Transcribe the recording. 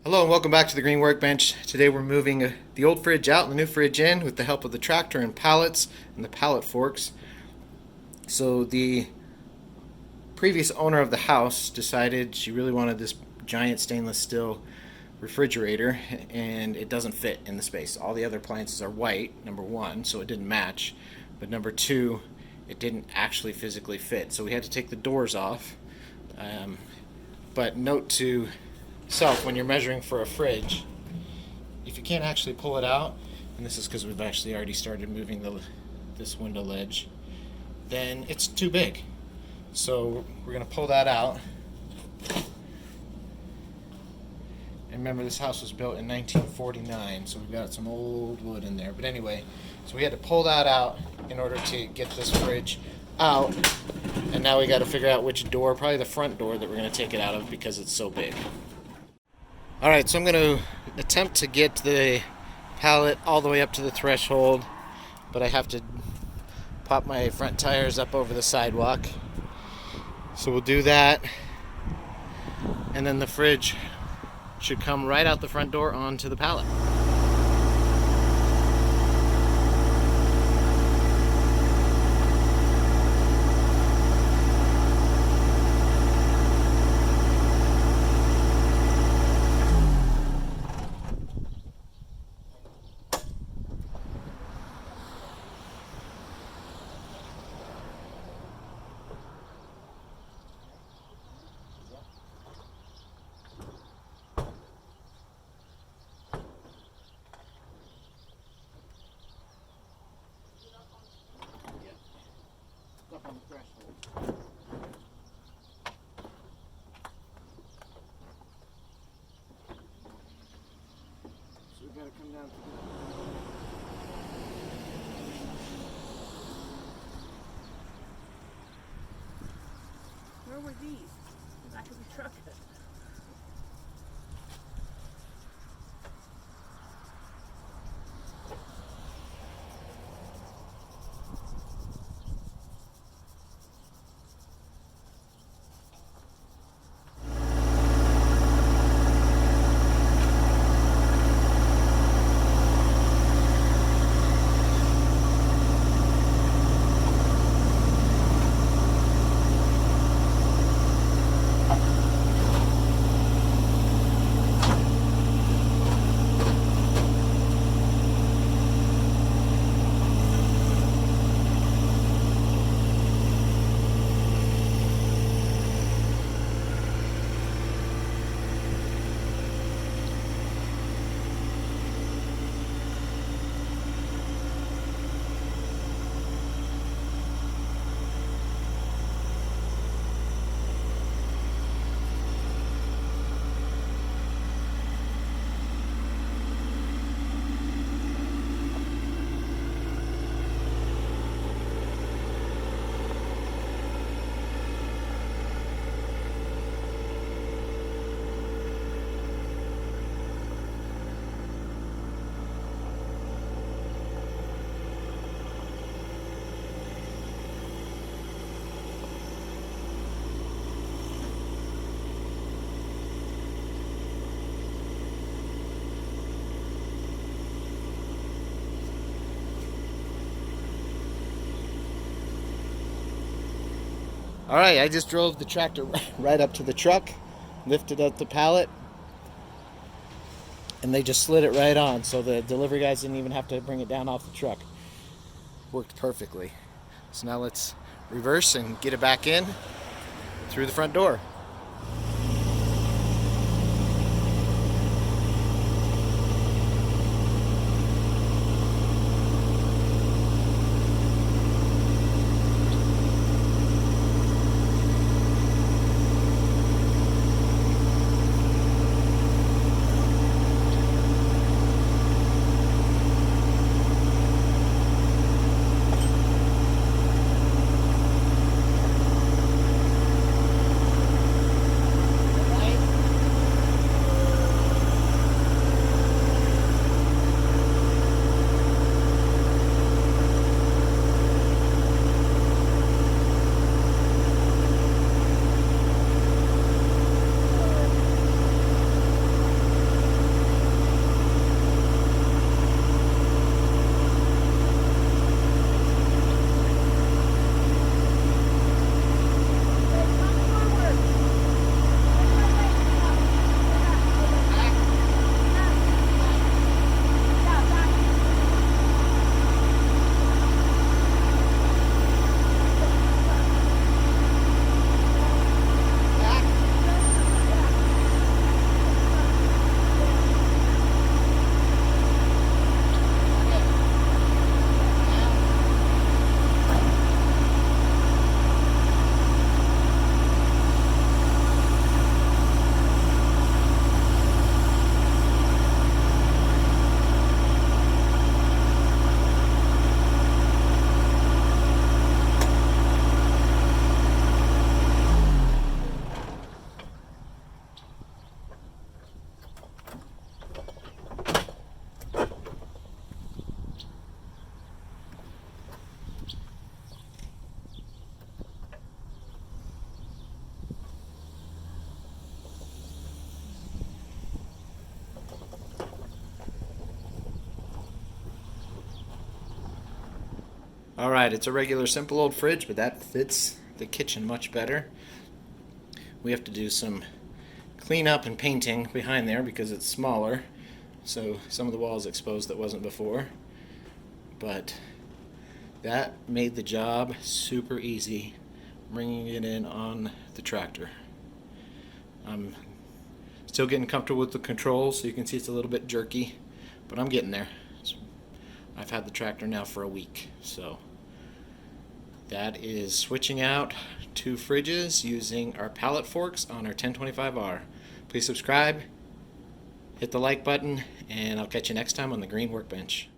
Hello and welcome back to the Green Workbench. Today we're moving the old fridge out and the new fridge in with the help of the tractor and pallets and the pallet forks. So the previous owner of the house decided she really wanted this giant stainless steel refrigerator, and it doesn't fit in the space. All the other appliances are white, number one, so it didn't match. But number two, it didn't actually physically fit. So we had to take the doors off. But note to self, when you're measuring for a fridge, if you can't actually pull it out, and this is because we've actually already started moving this window ledge, then it's too big. So we're going to pull that out. And remember, this house was built in 1949, so we've got some old wood in there. But anyway, so we had to pull that out in order to get this fridge out. And now we got to figure out which door, probably the front door, that we're going to take it out of because it's so big. Alright, so I'm going to attempt to get the pallet all the way up to the threshold, but I have to pop my front tires up over the sidewalk. So we'll do that, and then the fridge should come right out the front door onto the pallet. Up on the threshold. So we've got to come down to Where were these? The back of the truck. Alright, I just drove the tractor right up to the truck, lifted up the pallet, and they just slid it right on, so the delivery guys didn't even have to bring it down off the truck. Worked perfectly. So now let's reverse and get it back in through the front door. Alright, it's a regular simple old fridge, but that fits the kitchen much better. We have to do some cleanup and painting behind there because it's smaller, so some of the walls exposed that wasn't before. But that made the job super easy, bringing it in on the tractor. I'm still getting comfortable with the controls, so you can see it's a little bit jerky, but I'm getting there. I've had the tractor now for a week, so that is switching out 2 fridges using our pallet forks on our 1025R. Please subscribe, hit the like button, and I'll catch you next time on the Green Workbench.